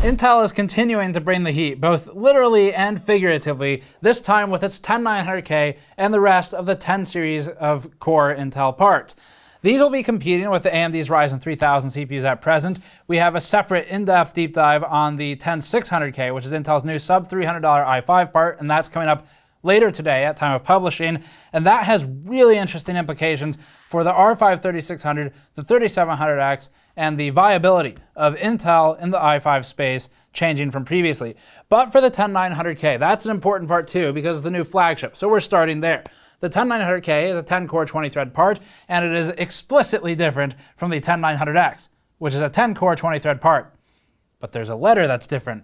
Intel is continuing to bring the heat, both literally and figuratively, this time with its 10900K and the rest of the 10 series of core Intel parts. These will be competing with the AMD's Ryzen 3000 CPUs at present. We have a separate in-depth deep dive on the 10600K, which is Intel's new sub $300 i5 part, and that's coming up later today at time of publishing, and that has really interesting implications for the R5 3600, the 3700X, and the viability of Intel in the i5 space changing from previously. But for the 10900K, that's an important part too because it's the new flagship, so we're starting there. The 10900K is a 10-core 20-thread part, and it is explicitly different from the 10900X, which is a 10-core 20-thread part. But there's a letter that's different,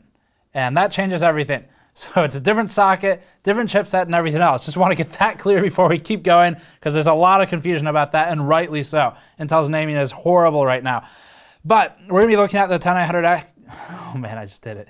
and that changes everything. So it's a different socket, different chipset, and everything else. Just want to get that clear before we keep going, because there's a lot of confusion about that, and rightly so. Intel's naming is horrible right now. But we're going to be looking at the 10900X. Oh man, I just did it.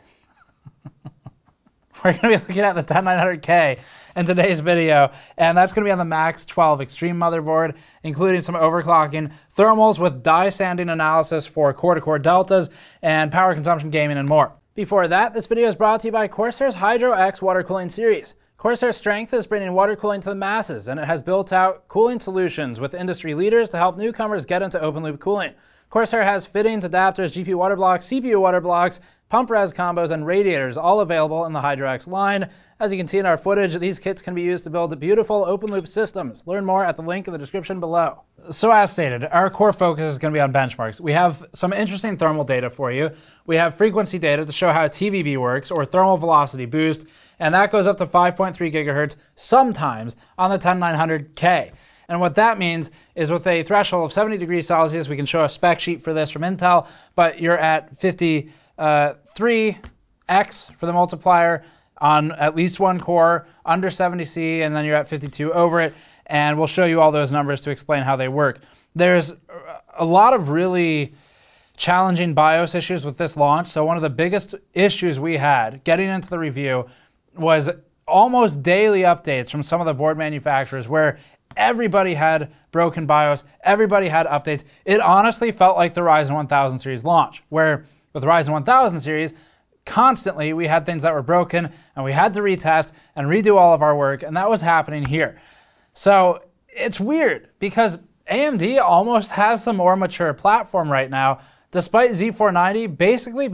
We're going to be looking at the 10900K in today's video, and that's going to be on the Max 12 Extreme motherboard, including some overclocking, thermals with die sanding analysis for core-to-core deltas, and power consumption gaming and more. Before that, this video is brought to you by Corsair's Hydro X water cooling series. Corsair's strength is bringing water cooling to the masses, and it has built out cooling solutions with industry leaders to help newcomers get into open loop cooling. Corsair has fittings, adapters, GPU water blocks, CPU water blocks, pump res combos, and radiators all available in the Hydro X line. As you can see in our footage, these kits can be used to build beautiful open loop systems. Learn more at the link in the description below. So as stated, our core focus is going to be on benchmarks. We have some interesting thermal data for you. We have frequency data to show how TVB works, or thermal velocity boost, and that goes up to 5.3 gigahertz sometimes on the 10900K. And what that means is with a threshold of 70 degrees Celsius, we can show a spec sheet for this from Intel, but you're at 53x for the multiplier on at least one core, under 70C, and then you're at 52 over it. And we'll show you all those numbers to explain how they work. There's a lot of really challenging BIOS issues with this launch. So one of the biggest issues we had getting into the review was almost daily updates from some of the board manufacturers where everybody had broken BIOS, everybody had updates. It honestly felt like the Ryzen 1000 series launch, where with the Ryzen 1000 series, constantly we had things that were broken and we had to retest and redo all of our work, and that was happening here. So it's weird because AMD almost has the more mature platform right now, despite Z490 basically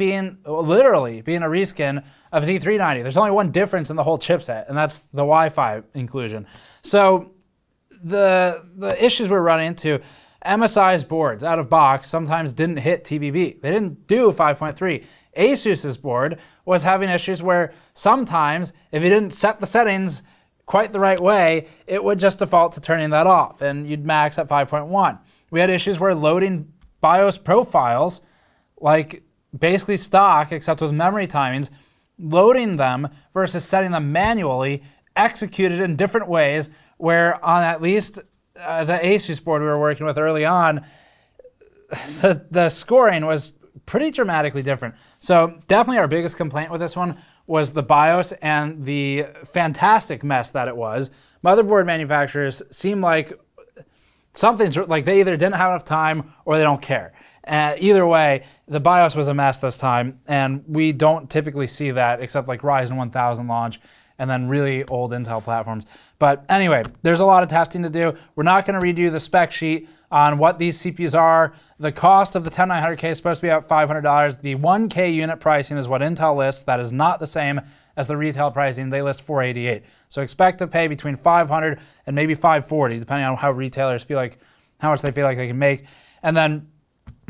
literally being a reskin of Z390. There's only one difference in the whole chipset, and that's the Wi-Fi inclusion. So the issues we're running into, MSI's boards out of box sometimes didn't hit TVB. They didn't do 5.3. Asus's board was having issues where sometimes if you didn't set the settings quite the right way, it would just default to turning that off and you'd max at 5.1. We had issues where loading BIOS profiles, like basically stock except with memory timings, loading them versus setting them manually, executed in different ways, where on at least the Asus board we were working with early on, the scoring was pretty dramatically different. So definitely our biggest complaint with this one was the BIOS and the fantastic mess that it was. Motherboard manufacturers seem like something's like they either didn't have enough time or they don't care. Either way, the BIOS was a mess this time, and we don't typically see that except like Ryzen 1000 launch and then really old Intel platforms. But anyway, there's a lot of testing to do. We're not going to redo the spec sheet on what these CPUs are. The cost of the 10900K is supposed to be about $500. The 1K unit pricing is what Intel lists. That is not the same as the retail pricing. They list $488. So expect to pay between $500 and maybe $540, depending on how retailers feel like, how much they feel like they can make. And then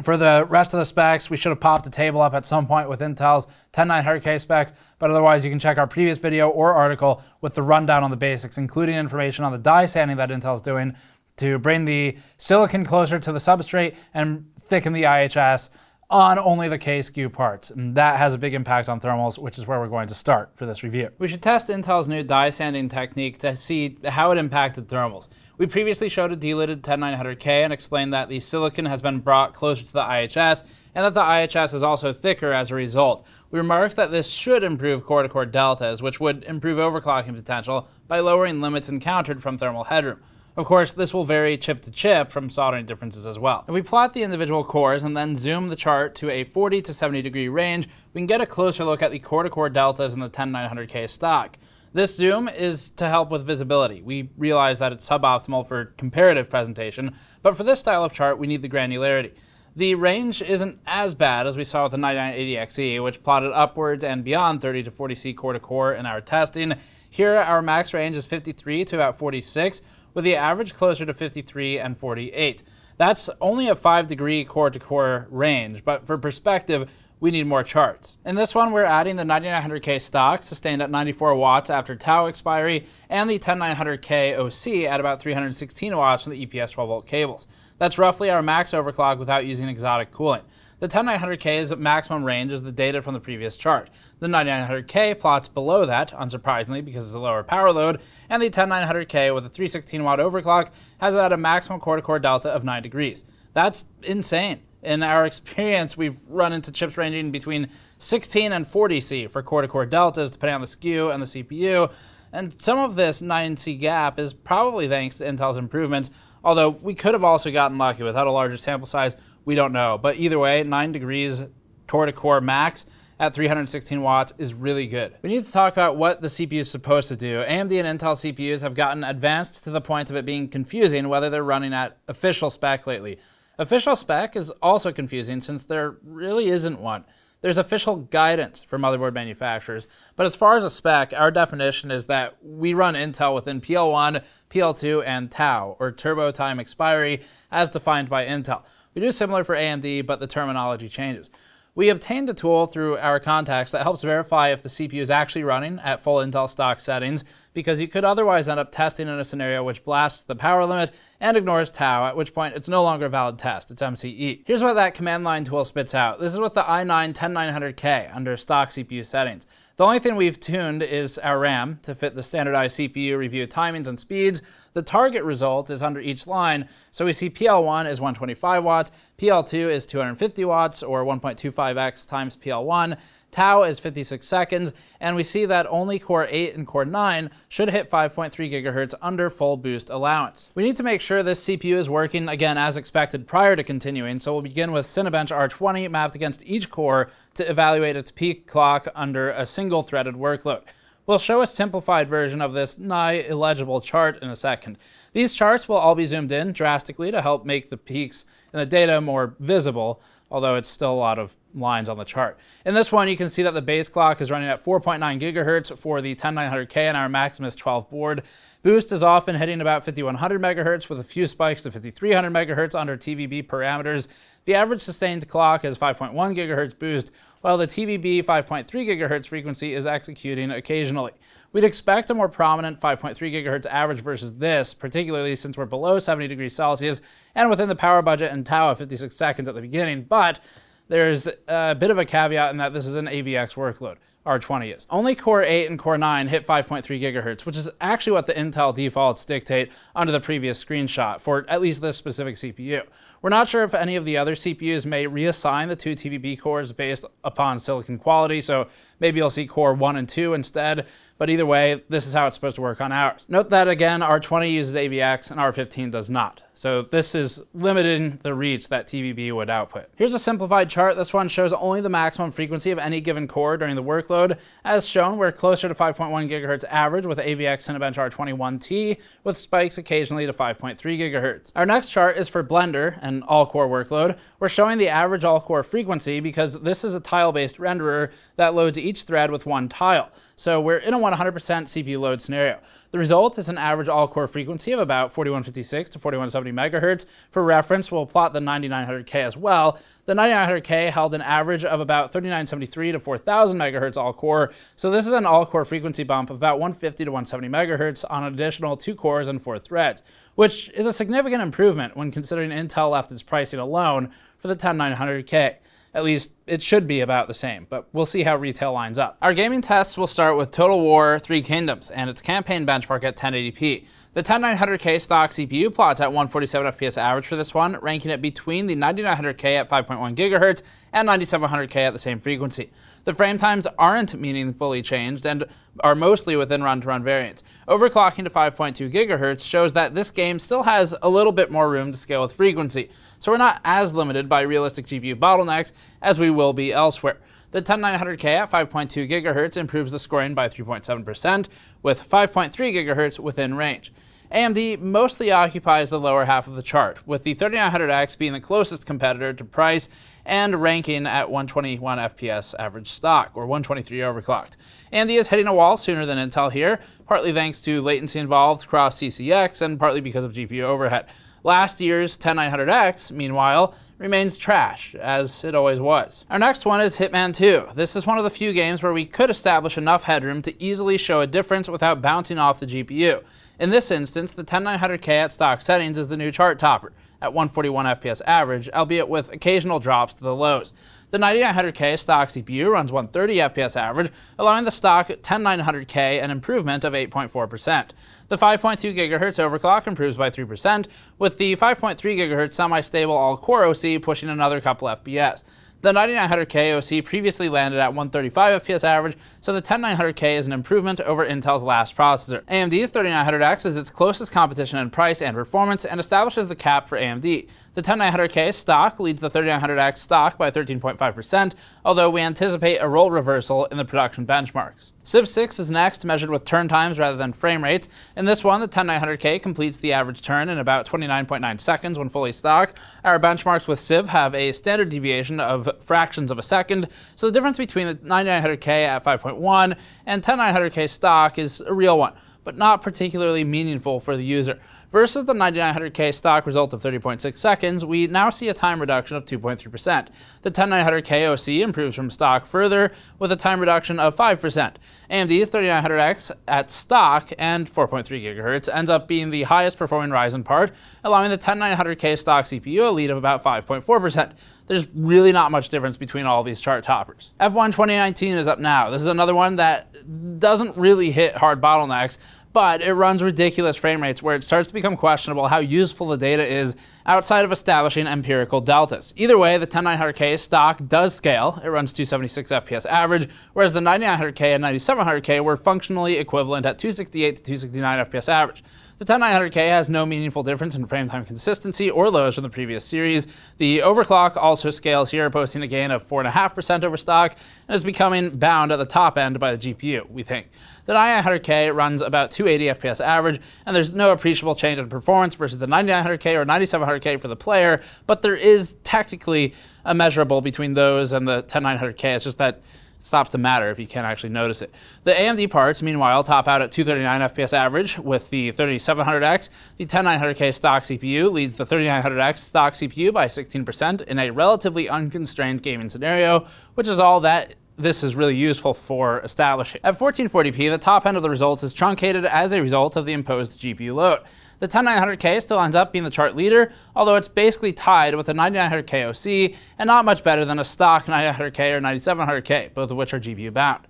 for the rest of the specs, we should have popped a table up at some point with Intel's 10900K specs, but otherwise you can check our previous video or article with the rundown on the basics, including information on the die sanding that Intel's doing to bring the silicon closer to the substrate and thicken the IHS on only the K SKU parts. And that has a big impact on thermals, which is where we're going to start for this review. We should test Intel's new die sanding technique to see how it impacted thermals. We previously showed a delidded 10900K and explained that the silicon has been brought closer to the IHS and that the IHS is also thicker as a result. We remarked that this should improve core-to-core deltas, which would improve overclocking potential by lowering limits encountered from thermal headroom. Of course, this will vary chip to chip from soldering differences as well. If we plot the individual cores and then zoom the chart to a 40 to 70 degree range, we can get a closer look at the core-to-core deltas in the 10900K stock. This zoom is to help with visibility. We realize that it's suboptimal for comparative presentation, but for this style of chart, we need the granularity. The range isn't as bad as we saw with the 9980XE, which plotted upwards and beyond 30 to 40C core-to-core in our testing. Here, our max range is 53 to about 46, with the average closer to 53 and 48. That's only a 5-degree core-to-core range, but for perspective, we need more charts. In this one, we're adding the 9900K stock, sustained at 94 watts after tau expiry, and the 10900K OC at about 316 watts from the EPS 12-volt cables. That's roughly our max overclock without using exotic cooling. The 10900K's maximum range is the data from the previous chart. The 9900K plots below that, unsurprisingly because it's a lower power load, and the 10900K with a 316 watt overclock has it at a maximum core-to-core delta of 9 degrees. That's insane. In our experience, we've run into chips ranging between 16 and 40C for core-to-core deltas, depending on the SKU and the CPU. And some of this 9C gap is probably thanks to Intel's improvements, although we could have also gotten lucky without a larger sample size. We don't know. But either way, 9 degrees core-to-core max at 316 watts is really good. We need to talk about what the CPU is supposed to do. AMD and Intel CPUs have gotten advanced to the point of it being confusing whether they're running at official spec lately. Official spec is also confusing since there really isn't one. There's official guidance for motherboard manufacturers, but as far as a spec, our definition is that we run Intel within PL1, PL2, and tau, or turbo time expiry, as defined by Intel. We do similar for AMD, but the terminology changes. We obtained a tool through our contacts that helps verify if the CPU is actually running at full Intel stock settings, because you could otherwise end up testing in a scenario which blasts the power limit and ignores tau, at which point it's no longer a valid test, it's MCE. Here's what that command line tool spits out. This is with the i9-10900K under stock CPU settings. The only thing we've tuned is our RAM to fit the standardized CPU review timings and speeds. The target result is under each line, so we see PL1 is 125 watts, PL2 is 250 watts, or 1.25x times PL1, tau is 56 seconds, and we see that only Core 8 and Core 9 should hit 5.3 gigahertz under full boost allowance. We need to make sure this CPU is working, again, as expected prior to continuing, so we'll begin with Cinebench R20 mapped against each core to evaluate its peak clock under a single threaded workload. We'll show a simplified version of this nigh illegible chart in a second. These charts will all be zoomed in drastically to help make the peaks in the data more visible, although it's still a lot of lines on the chart. In this one, you can see that the base clock is running at 4.9 gigahertz for the 10900K and our Maximus 12 board. Boost is often hitting about 5100 megahertz with a few spikes to 5300 megahertz under TVB parameters. The average sustained clock is 5.1 gigahertz boost, while the TVB 5.3 gigahertz frequency is executing occasionally. We'd expect a more prominent 5.3 gigahertz average versus this, particularly since we're below 70 degrees Celsius and within the power budget and tau of 56 seconds at the beginning, but there's a bit of a caveat in that this is an AVX workload. R20 is. Only Core 8 and Core 9 hit 5.3 gigahertz, which is actually what the Intel defaults dictate under the previous screenshot for at least this specific CPU. We're not sure if any of the other CPUs may reassign the two TVB cores based upon silicon quality, so maybe you'll see Core 1 and 2 instead, but either way, this is how it's supposed to work on ours. Note that again, R20 uses AVX and R15 does not. So this is limiting the reach that TVB would output. Here's a simplified chart. This one shows only the maximum frequency of any given core during the workload. As shown, we're closer to 5.1 gigahertz average with AVX Cinebench R21T, with spikes occasionally to 5.3 gigahertz. Our next chart is for Blender, an all-core workload. We're showing the average all-core frequency because this is a tile-based renderer that loads each thread with one tile. So we're in a 100% CPU load scenario. The result is an average all-core frequency of about 4156 to 4170 megahertz. For reference, we'll plot the 9900K as well. The 9900K held an average of about 3973 to 4000 megahertz all-core, so this is an all-core frequency bump of about 150 to 170 megahertz on an additional 2 cores and 4 threads, which is a significant improvement when considering Intel left its pricing alone for the 10900K. At least it should be about the same, but we'll see how retail lines up. Our gaming tests will start with Total War 3 Kingdoms and its campaign benchmark at 1080p. The 10900K stock CPU plots at 147 FPS average for this one, ranking it between the 9900K at 5.1 GHz and 9700K at the same frequency. The frame times aren't meaningfully changed and are mostly within run-to-run variance. Overclocking to 5.2 GHz shows that this game still has a little bit more room to scale with frequency, so we're not as limited by realistic GPU bottlenecks as we will be elsewhere. The 10900K at 5.2 GHz improves the scoring by 3.7%, with 5.3 GHz within range. AMD mostly occupies the lower half of the chart, with the 3900X being the closest competitor to price and ranking at 121 FPS average stock, or 123 overclocked. AMD is hitting a wall sooner than Intel here, partly thanks to latency involved across CCX and partly because of GPU overhead. Last year's 10900X, meanwhile, remains trash, as it always was. Our next one is Hitman 2. This is one of the few games where we could establish enough headroom to easily show a difference without bouncing off the GPU. In this instance, the 10900K at stock settings is the new chart topper, at 141 FPS average, albeit with occasional drops to the lows. The 9900K stock CPU runs 130 FPS average, allowing the stock 10900K an improvement of 8.4%. The 5.2 GHz overclock improves by 3%, with the 5.3 GHz semi-stable all-core OC pushing another couple FPS. The 9900K OC previously landed at 135 FPS average, so the 10900K is an improvement over Intel's last processor. AMD's 3900X is its closest competition in price and performance and establishes the cap for AMD. The 10900K stock leads the 3900X stock by 13.5%, although we anticipate a role reversal in the production benchmarks. Civ 6 is next, measured with turn times rather than frame rates. In this one, the 10900K completes the average turn in about 29.9 seconds when fully stock. Our benchmarks with Civ have a standard deviation of fractions of a second, so the difference between the 9900K at 5.1 and 10900K stock is a real one, but not particularly meaningful for the user. Versus the 9900K stock result of 30.6 seconds, we now see a time reduction of 2.3%. The 10900K OC improves from stock further with a time reduction of 5%. AMD's 3900X at stock and 4.3 GHz ends up being the highest performing Ryzen part, allowing the 10900K stock CPU a lead of about 5.4%. There's really not much difference between all of these chart toppers. F1 2019 is up now. This is another one that doesn't really hit hard bottlenecks, but it runs ridiculous frame rates where it starts to become questionable how useful the data is outside of establishing empirical deltas. Either way, the 10900K stock does scale. It runs 276 FPS average, whereas the 9900K and 9700K were functionally equivalent at 268 to 269 FPS average. The 10900K has no meaningful difference in frame time consistency or lows from the previous series. The overclock also scales here, posting a gain of 4.5% over stock, and is becoming bound at the top end by the GPU, we think. The 9900K runs about 280 FPS average, and there's no appreciable change in performance versus the 9900K or 9700K for the player, but there is technically a measurable between those and the 10900K. It's just that stops to matter if you can't actually notice it. The AMD parts, meanwhile, top out at 239 FPS average with the 3700X. The 10900K stock CPU leads the 3900X stock CPU by 16% in a relatively unconstrained gaming scenario, which is all that this is really useful for establishing. At 1440p, the top end of the results is truncated as a result of the imposed GPU load. The 10900K still ends up being the chart leader, although it's basically tied with the 9900K OC and not much better than a stock 9900K or 9700K, both of which are GPU bound.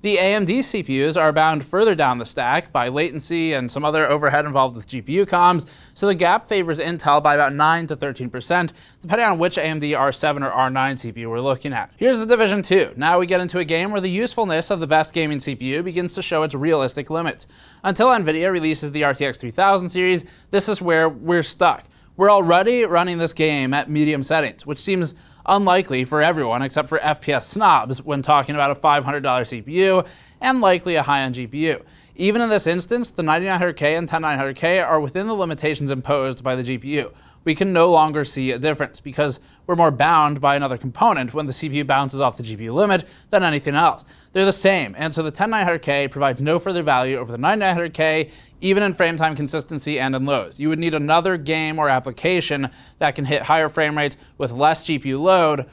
The AMD CPUs are bound further down the stack by latency and some other overhead involved with GPU comms, so the gap favors Intel by about 9 to 13%, depending on which AMD R7 or R9 CPU we're looking at. Here's the Division 2. Now we get into a game where the usefulness of the best gaming CPU begins to show its realistic limits. Until NVIDIA releases the RTX 3000 series, this is where we're stuck. We're already running this game at medium settings, which seems unlikely for everyone except for FPS snobs when talking about a $500 CPU and likely a high-end GPU. Even in this instance, the 9900K and 10900K are within the limitations imposed by the GPU. We can no longer see a difference because we're more bound by another component when the CPU bounces off the GPU limit than anything else. They're the same, and so the 10900K provides no further value over the 9900K, even in frame time consistency and in lows. You would need another game or application that can hit higher frame rates with less GPU load,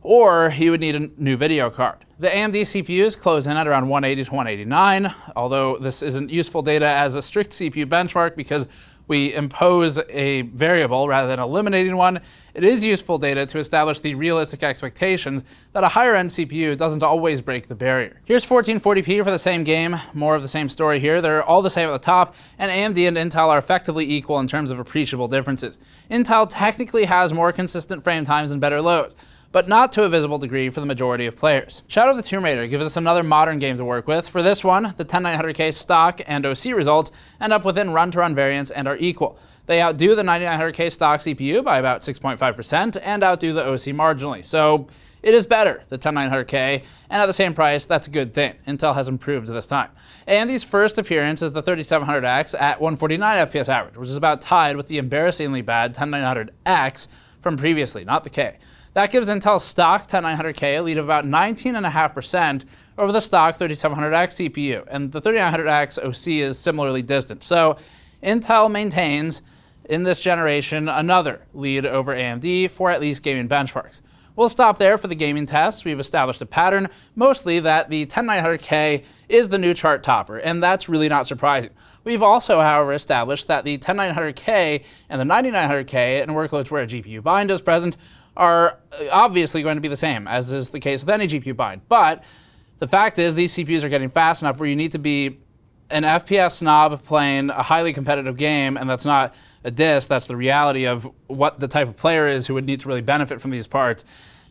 or you would need a new video card. The AMD CPUs close in at around 180 to 189, although this isn't useful data as a strict CPU benchmark because we impose a variable rather than eliminating one, it is useful data to establish the realistic expectations that a higher-end CPU doesn't always break the barrier. Here's 1440p for the same game, more of the same story here. They're all the same at the top, and AMD and Intel are effectively equal in terms of appreciable differences. Intel technically has more consistent frame times and better loads, but not to a visible degree for the majority of players. Shadow of the Tomb Raider gives us another modern game to work with. For this one, the 10900K stock and OC results end up within run-to-run variance and are equal. They outdo the 9900K stock CPU by about 6.5% and outdo the OC marginally. So it is better, the 10900K, and at the same price, that's a good thing. Intel has improved this time. AMD's first appearance is the 3700X at 149 FPS average, which is about tied with the embarrassingly bad 10900X from previously, not the K. That gives Intel's stock 10900K a lead of about 19.5% over the stock 3700X CPU, and the 3900X OC is similarly distant. So Intel maintains, in this generation, another lead over AMD for at least gaming benchmarks. We'll stop there for the gaming tests. We've established a pattern, mostly that the 10900K is the new chart topper, and that's really not surprising. We've also, however, established that the 10900K and the 9900K, in workloads where a GPU bind is present, are obviously going to be the same, as is the case with any GPU bind. But the fact is, these CPUs are getting fast enough where you need to be an FPS snob playing a highly competitive game, and that's not a diss, that's the reality of what the type of player is who would need to really benefit from these parts.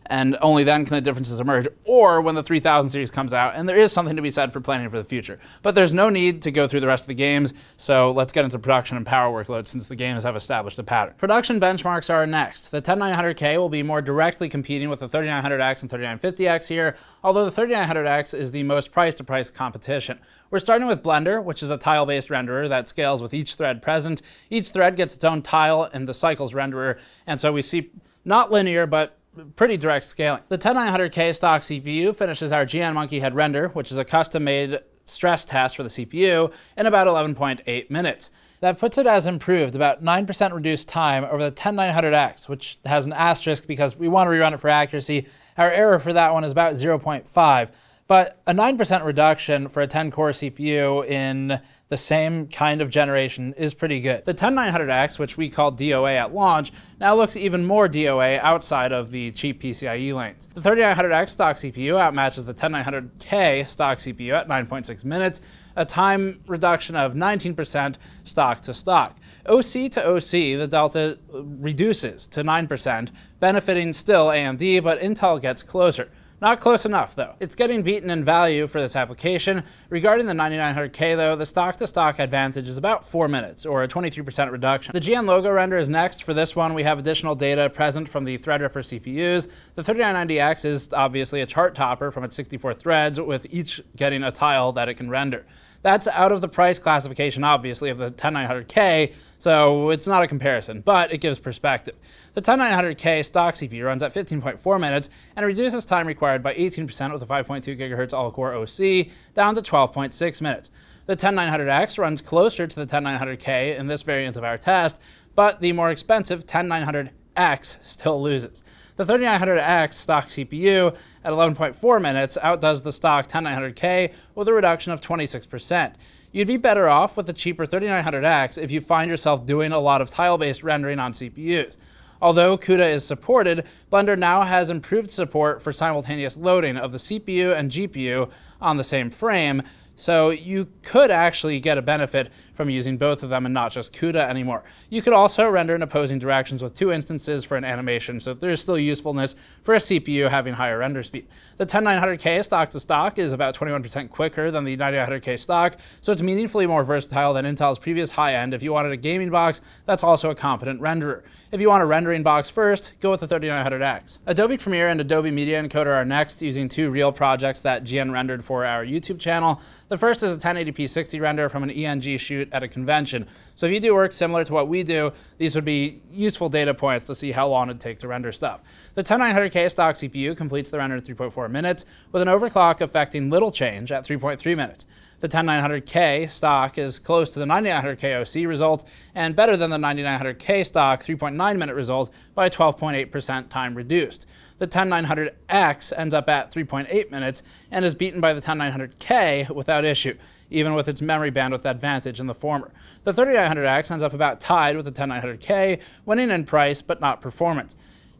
And only then can the differences emerge, or when the 3000 series comes out, and there is something to be said for planning for the future. But there's no need to go through the rest of the games, so let's get into production and power workloads since the games have established a pattern. Production benchmarks are next. The 10900K will be more directly competing with the 3900X and 3950X here, although the 3900X is the most price-to-price competition. We're starting with Blender, which is a tile-based renderer that scales with each thread present. Each thread gets its own tile in the cycles renderer, and so we see not linear, but pretty direct scaling. The 10900K stock CPU finishes our GN Monkey Head render, which is a custom-made stress test for the CPU, in about 11.8 minutes. That puts it as improved, about 9% reduced time over the 10900X, which has an asterisk because we want to rerun it for accuracy. Our error for that one is about 0.5. But a 9% reduction for a 10-core CPU in the same kind of generation is pretty good. The 10900X, which we called DOA at launch, now looks even more DOA outside of the cheap PCIe lanes. The 3900X stock CPU outmatches the 10900K stock CPU at 9.6 minutes, a time reduction of 19% stock to stock. OC to OC, the delta reduces to 9%, benefiting still AMD, but Intel gets closer. Not close enough, though. It's getting beaten in value for this application. Regarding the 9900K, though, the stock-to-stock advantage is about 4 minutes, or a 23% reduction. The GN logo render is next. For this one, we have additional data present from the Threadripper CPUs. The 3990X is obviously a chart topper from its 64 threads, with each getting a tile that it can render. That's out of the price classification, obviously, of the 10900K, so it's not a comparison, but it gives perspective. The 10900K stock CPU runs at 15.4 minutes and reduces time required by 18% with a 5.2 GHz all-core OC, down to 12.6 minutes. The 10900X runs closer to the 10900K in this variant of our test, but the more expensive 10900X still loses. The 3900X stock CPU at 11.4 minutes outdoes the stock 10900K with a reduction of 26%. You'd be better off with the cheaper 3900X if you find yourself doing a lot of tile-based rendering on CPUs. Although CUDA is supported, Blender now has improved support for simultaneous loading of the CPU and GPU on the same frame, so you could actually get a benefit from using both of them and not just CUDA anymore. You could also render in opposing directions with 2 instances for an animation, so there's still usefulness for a CPU having higher render speed. The 10900K stock to stock is about 21% quicker than the 9900K stock, so it's meaningfully more versatile than Intel's previous high-end. If you wanted a gaming box, that's also a competent renderer. If you want a rendering box first, go with the 3900X. Adobe Premiere and Adobe Media Encoder are next, using 2 real projects that GN rendered for our YouTube channel. The first is a 1080p 60 render from an ENG shoot at a convention. So if you do work similar to what we do, these would be useful data points to see how long it'd take to render stuff. The 10900K stock CPU completes the render in 3.4 minutes, with an overclock affecting little change at 3.3 minutes. The 10900K stock is close to the 9900K OC result and better than the 9900K stock 3.9 minute result by 12.8% time reduced. The 10900X ends up at 3.8 minutes and is beaten by the 10900K without issue, even with its memory bandwidth advantage in the former. The 3900X ends up about tied with the 10900K, winning in price but not performance.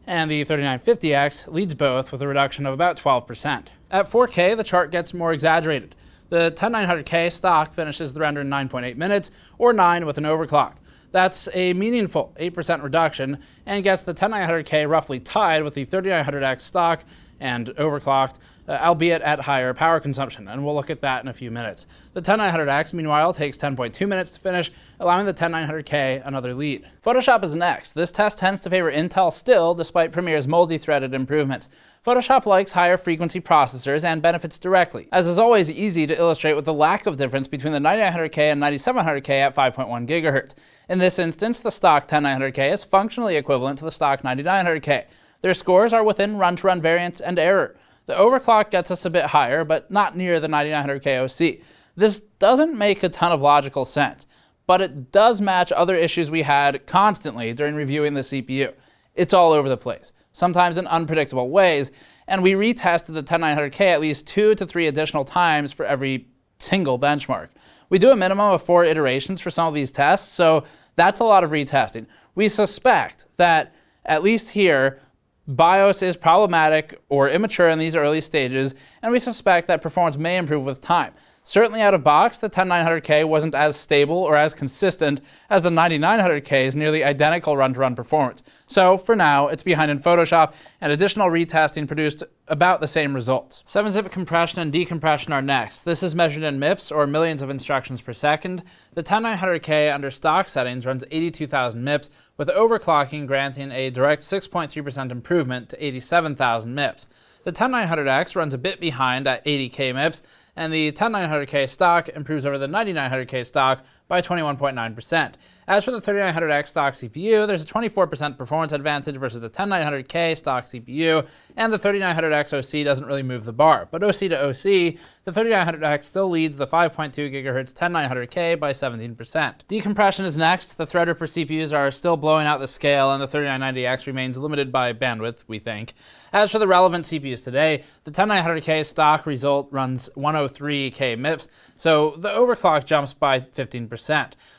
And the 3950X leads both with a reduction of about 12%. At 4K, the chart gets more exaggerated. The 10900K stock finishes the render in 9.8 minutes, or 9 with an overclock. That's a meaningful 8% reduction and gets the 10900K roughly tied with the 3900X stock and overclocked, albeit at higher power consumption, and we'll look at that in a few minutes. The 10900X, meanwhile, takes 10.2 minutes to finish, allowing the 10900K another lead. Photoshop is next. This test tends to favor Intel still, despite Premiere's multi-threaded improvements. Photoshop likes higher frequency processors and benefits directly, as is always easy to illustrate with the lack of difference between the 9900K and 9700K at 5.1 GHz. In this instance, the stock 10900K is functionally equivalent to the stock 9900K. Their scores are within run-to-run variance and error. The overclock gets us a bit higher, but not near the 9900K OC. This doesn't make a ton of logical sense, but it does match other issues we had constantly during reviewing the CPU. It's all over the place, sometimes in unpredictable ways, and we retested the 10900K at least 2 to 3 additional times for every single benchmark. We do a minimum of 4 iterations for some of these tests, so that's a lot of retesting. We suspect that, at least here, BIOS is problematic or immature in these early stages, and we suspect that performance may improve with time. Certainly out of box, the 10900K wasn't as stable or as consistent as the 9900K's nearly identical run-to-run performance. So for now, it's behind in Photoshop, and additional retesting produced about the same results. 7-zip compression and decompression are next. This is measured in MIPS, or millions of instructions per second. The 10900K under stock settings runs 82,000 MIPS, with overclocking granting a direct 6.3% improvement to 87,000 MIPS. The 10900X runs a bit behind at 80K MIPS, and the 10900K stock improves over the 9900K stock by 21.9%. As for the 3900X stock CPU, there's a 24% performance advantage versus the 10900K stock CPU, and the 3900X OC doesn't really move the bar. But OC to OC, the 3900X still leads the 5.2 GHz 10900K by 17%. Decompression is next. The threader per CPUs are still blowing out the scale, and the 3990X remains limited by bandwidth, we think. As for the relevant CPUs today, the 10900K stock result runs 103K MIPS, so the overclock jumps by 15%.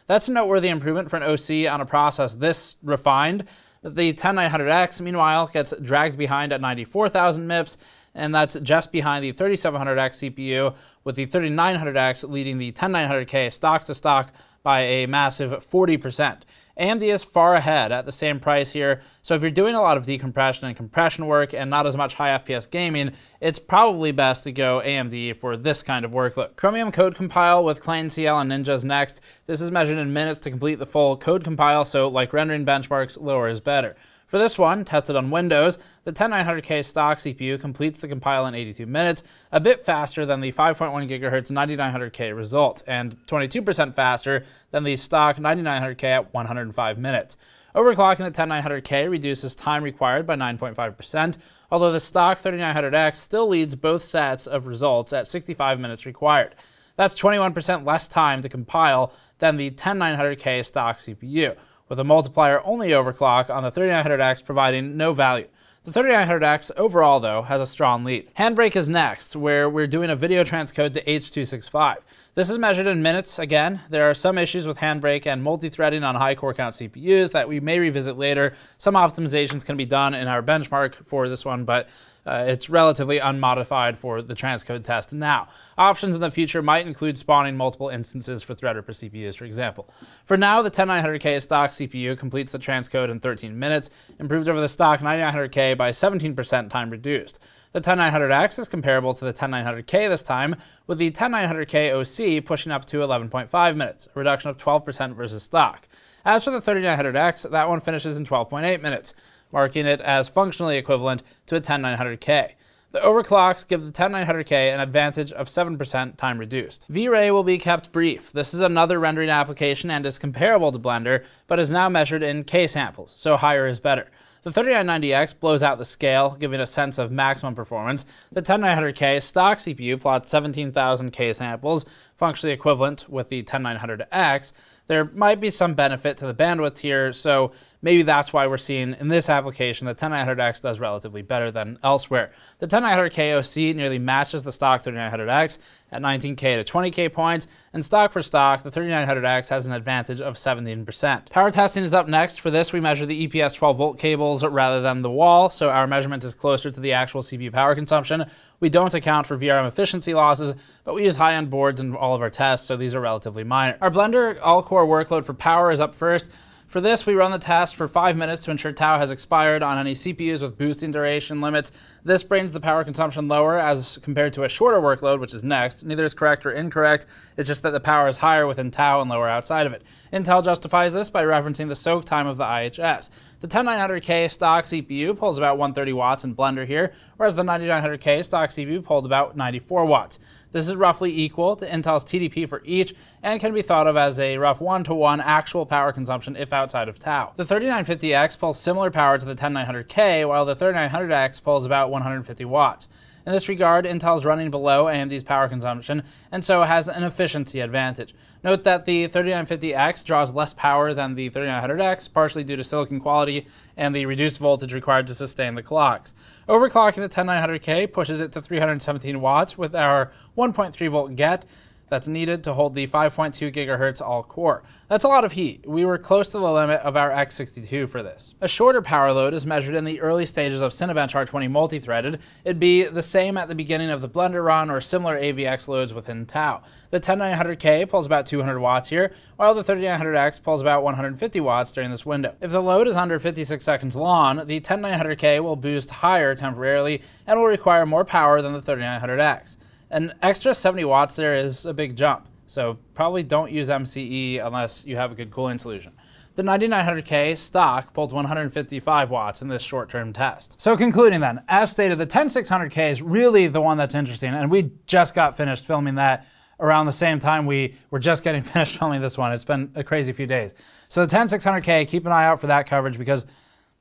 That's a noteworthy improvement for an OC on a process this refined. The 10900X, meanwhile, gets dragged behind at 94,000 MIPS, and that's just behind the 3700X CPU, with the 3900X leading the 10900K stock to stock by a massive 40%. AMD is far ahead at the same price here, so if you're doing a lot of decompression and compression work and not as much high FPS gaming, it's probably best to go AMD for this kind of workload. Chromium code compile with Clang CL and Ninja is next. This is measured in minutes to complete the full code compile, so like rendering benchmarks, lower is better. For this one, tested on Windows, the 10900K stock CPU completes the compile in 82 minutes, a bit faster than the 5.1 GHz 9900K result, and 22% faster than the stock 9900K at 105 minutes. Overclocking the 10900K reduces time required by 9.5%, although the stock 3900X still leads both sets of results at 65 minutes required. That's 21% less time to compile than the 10900K stock CPU, with a multiplier-only overclock on the 3900X providing no value. The 3900X overall, though, has a strong lead. Handbrake is next, where we're doing a video transcode to H.265. This is measured in minutes. Again, there are some issues with Handbrake and multi-threading on high core count CPUs that we may revisit later. Some optimizations can be done in our benchmark for this one, but it's relatively unmodified for the transcode test now. Options in the future might include spawning multiple instances for threader per CPUs, for example. For now, the 10900K stock CPU completes the transcode in 13 minutes, improved over the stock 9900K by 17% time reduced. The 10900X is comparable to the 10900K this time, with the 10900K OC pushing up to 11.5 minutes, a reduction of 12% versus stock. As for the 3900X, that one finishes in 12.8 minutes, marking it as functionally equivalent to a 10900K. The overclocks give the 10900K an advantage of 7% time reduced. V-Ray will be kept brief. This is another rendering application and is comparable to Blender, but is now measured in K samples, so higher is better. The 3990X blows out the scale, giving a sense of maximum performance. The 10900K stock CPU plots 17,000 K samples, functionally equivalent with the 10900X. there might be some benefit to the bandwidth here, so maybe that's why we're seeing in this application the 10900X does relatively better than elsewhere. The 10900K OC nearly matches the stock 3900X at 19K to 20K points, and stock for stock, the 3900X has an advantage of 17%. Power testing is up next. For this, we measure the EPS 12 volt cables rather than the wall, so our measurement is closer to the actual CPU power consumption. We don't account for VRM efficiency losses, but we use high-end boards in all of our tests, so these are relatively minor. Our Blender all-core workload for power is up first. For this, we run the test for 5 minutes to ensure tau has expired on any CPUs with boosting duration limits. This brings the power consumption lower as compared to a shorter workload, which is next. Neither is correct or incorrect. It's just that the power is higher within tau and lower outside of it. Intel justifies this by referencing the soak time of the IHS. The 10900K stock CPU pulls about 130 watts in Blender here, whereas the 9900K stock CPU pulled about 94 watts. This is roughly equal to Intel's TDP for each and can be thought of as a rough 1-to-1 actual power consumption if outside of tau. The 3950X pulls similar power to the 10900K, while the 3900X pulls about 150 watts. In this regard, Intel is running below AMD's power consumption and so has an efficiency advantage. Note that the 3950X draws less power than the 3900X, partially due to silicon quality and the reduced voltage required to sustain the clocks. Overclocking the 10900K pushes it to 317 watts with our 1.3 volt get that's needed to hold the 5.2 gigahertz all-core. That's a lot of heat. We were close to the limit of our X62 for this. A shorter power load is measured in the early stages of Cinebench R20 multi-threaded. It'd be the same at the beginning of the Blender run or similar AVX loads within tau. The 10900K pulls about 200 watts here, while the 3900X pulls about 150 watts during this window. If the load is under 56 seconds long, the 10900K will boost higher temporarily and will require more power than the 3900X. An extra 70 watts there is a big jump, so probably don't use MCE unless you have a good cooling solution. The 9900K stock pulled 155 watts in this short-term test. So concluding then, as stated, the 10600K is really the one that's interesting, and we just got finished filming that around the same time we were just getting finished filming this one. It's been a crazy few days. So the 10600K, keep an eye out for that coverage because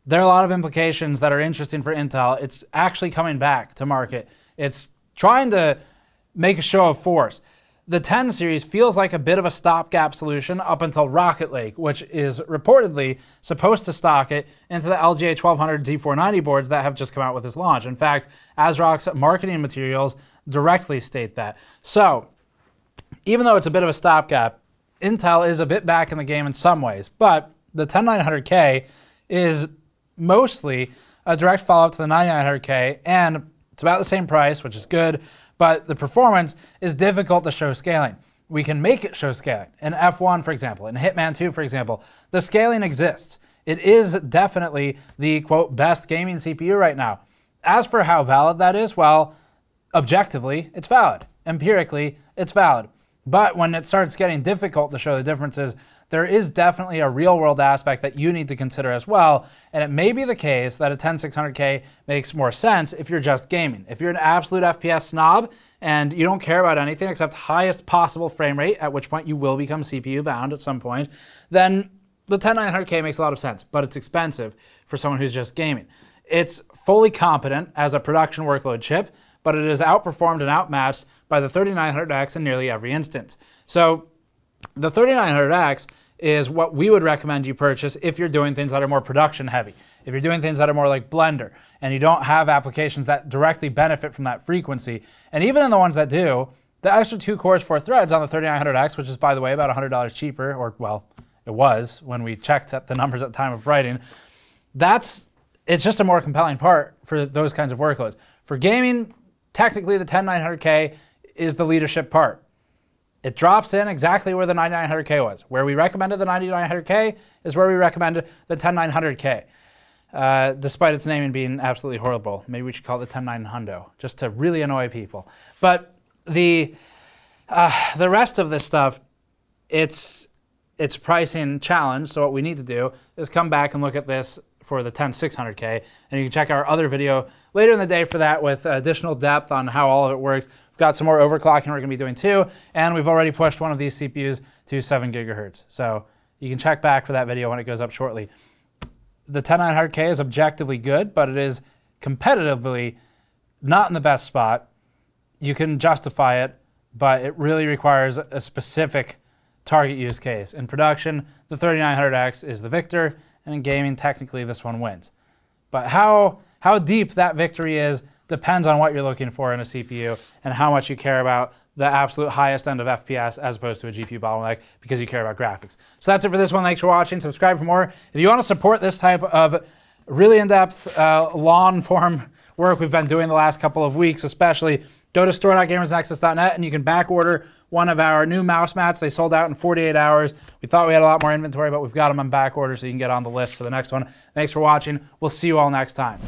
there are a lot of implications that are interesting for Intel. It's actually coming back to market. It's trying to make a show of force. The 10 series feels like a bit of a stopgap solution up until Rocket Lake, which is reportedly supposed to stock it into the LGA 1200 Z490 boards that have just come out with this launch. In fact, ASRock's marketing materials directly state that. So, even though it's a bit of a stopgap, Intel is a bit back in the game in some ways, but the 10900K is mostly a direct follow-up to the 9900K, and it's about the same price, which is good, but the performance is difficult to show scaling. We can make it show scaling. In F1, for example, in Hitman 2, for example, the scaling exists. It is definitely the, quote, best gaming CPU right now. As for how valid that is, well, objectively, it's valid. Empirically, it's valid. But when it starts getting difficult to show the differences, there is definitely a real-world aspect that you need to consider as well, and it may be the case that a 10600K makes more sense if you're just gaming. If you're an absolute FPS snob and you don't care about anything except highest possible frame rate, at which point you will become CPU bound at some point, then the 10900K makes a lot of sense, but it's expensive for someone who's just gaming. It's fully competent as a production workload chip, but it is outperformed and outmatched by the 3900X in nearly every instance. So the 3900X is what we would recommend you purchase if you're doing things that are more production heavy. If you're doing things that are more like Blender and you don't have applications that directly benefit from that frequency, and even in the ones that do, the extra 2 cores, 4 threads on the 3900X, which is, by the way, about $100 cheaper, or, well, it was when we checked at the numbers at the time of writing, it's just a more compelling part for those kinds of workloads. For gaming, technically the 10900K is the leadership part. It drops in exactly where the 9900K was. Where we recommended the 9900K is where we recommended the 10900K, despite its naming being absolutely horrible. Maybe we should call it the 10900, just to really annoy people. But the rest of this stuff, it's a pricing challenge, so what we need to do is come back and look at this for the 10600K, and you can check our other video later in the day for that with additional depth on how all of it works. We've got some more overclocking we're going to be doing too, and we've already pushed one of these CPUs to 7 gigahertz. So you can check back for that video when it goes up shortly. The 10900K is objectively good, but it is competitively not in the best spot. You can justify it, but it really requires a specific target use case. In production, the 3900X is the victor, and in gaming, technically this one wins. But how deep that victory is depends on what you're looking for in a CPU and how much you care about the absolute highest end of FPS as opposed to a GPU bottleneck because you care about graphics. So that's it for this one. Thanks for watching. Subscribe for more. If you want to support this type of really in-depth, long-form work we've been doing the last couple of weeks, especially, go to store.gamersnexus.net and you can back order one of our new mouse mats. They sold out in 48 hours. We thought we had a lot more inventory, but we've got them on back order so you can get on the list for the next one. Thanks for watching. We'll see you all next time.